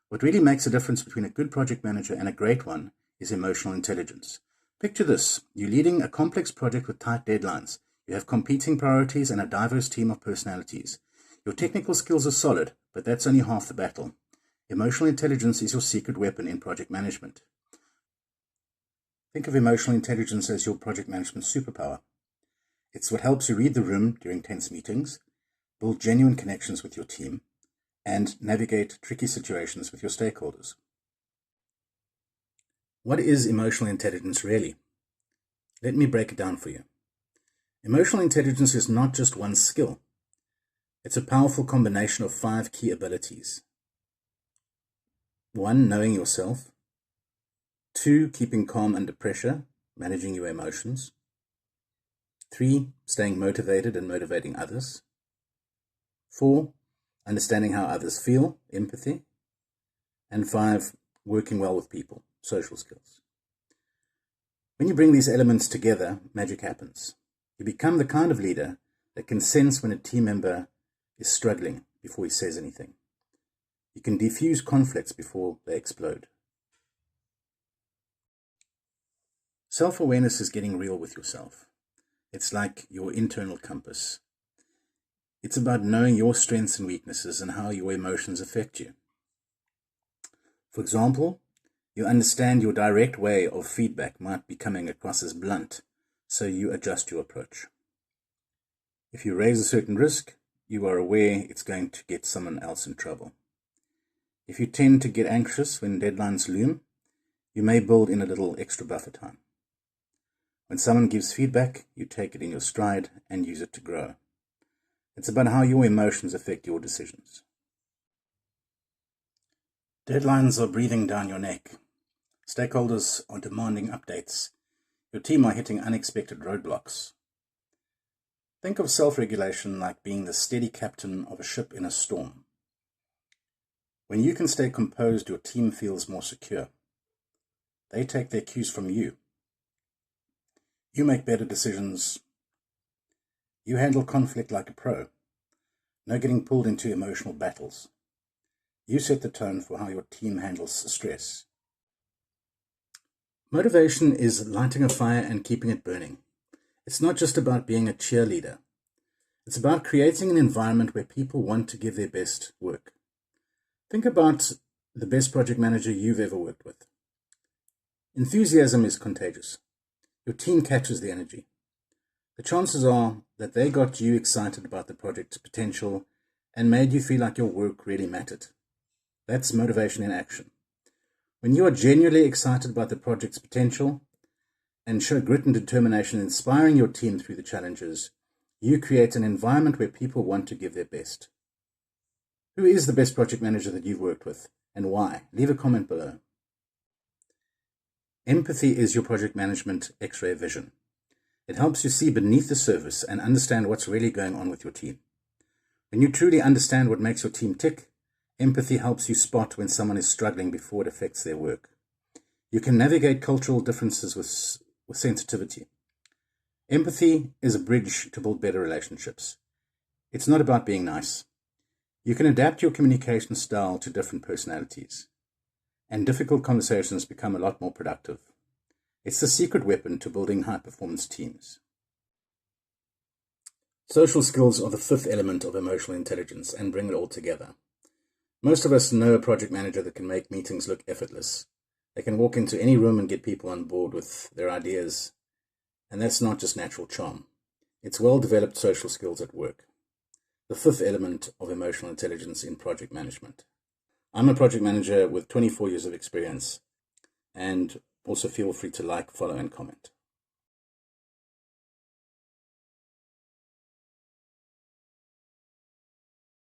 What really makes a difference between a good project manager and a great one is emotional intelligence. Picture this: you're leading a complex project with tight deadlines. You have competing priorities and a diverse team of personalities. Your technical skills are solid, but that's only half the battle. Emotional intelligence is your secret weapon in project management. Think of emotional intelligence as your project management superpower. It's what helps you read the room during tense meetings, build genuine connections with your team, and navigate tricky situations with your stakeholders. What is emotional intelligence really? Let me break it down for you. Emotional intelligence is not just one skill. It's a powerful combination of 5 key abilities. 1. Knowing yourself. 2. Keeping calm under pressure, managing your emotions. 3. Staying motivated and motivating others. 4. Understanding how others feel, empathy. And 5. Working well with people, social skills. When you bring these elements together, magic happens. You become the kind of leader that can sense when a team member is struggling before he says anything. You can diffuse conflicts before they explode. Self-awareness is getting real with yourself. It's like your internal compass. It's about knowing your strengths and weaknesses and how your emotions affect you. For example, you understand your direct way of feedback might be coming across as blunt, so you adjust your approach. If you raise a certain risk, you are aware it's going to get someone else in trouble. If you tend to get anxious when deadlines loom, you may build in a little extra buffer time. When someone gives feedback, you take it in your stride and use it to grow. It's about how your emotions affect your decisions. Deadlines are breathing down your neck. Stakeholders are demanding updates. Your team are hitting unexpected roadblocks. Think of self-regulation like being the steady captain of a ship in a storm. When you can stay composed, your team feels more secure. They take their cues from you. You make better decisions. You handle conflict like a pro. No getting pulled into emotional battles. You set the tone for how your team handles stress. Motivation is lighting a fire and keeping it burning. It's not just about being a cheerleader. It's about creating an environment where people want to give their best work. Think about the best project manager you've ever worked with. Enthusiasm is contagious. Your team catches the energy. The chances are that they got you excited about the project's potential and made you feel like your work really mattered. That's motivation in action. When you are genuinely excited about the project's potential and show grit and determination inspiring your team through the challenges, you create an environment where people want to give their best. Who is the best project manager that you've worked with and why? Leave a comment below. Empathy is your project management X-ray vision. It helps you see beneath the surface and understand what's really going on with your team. When you truly understand what makes your team tick, empathy helps you spot when someone is struggling before it affects their work. You can navigate cultural differences with sensitivity. Empathy is a bridge to build better relationships. It's not about being nice. You can adapt your communication style to different personalities, and difficult conversations become a lot more productive. It's the secret weapon to building high-performance teams. Social skills are the 5th element of emotional intelligence and bring it all together. Most of us know a project manager that can make meetings look effortless. They can walk into any room and get people on board with their ideas. And that's not just natural charm. It's well-developed social skills at work. The 5th element of emotional intelligence in project management. I'm a project manager with 24 years of experience, and also feel free to like, follow, and comment.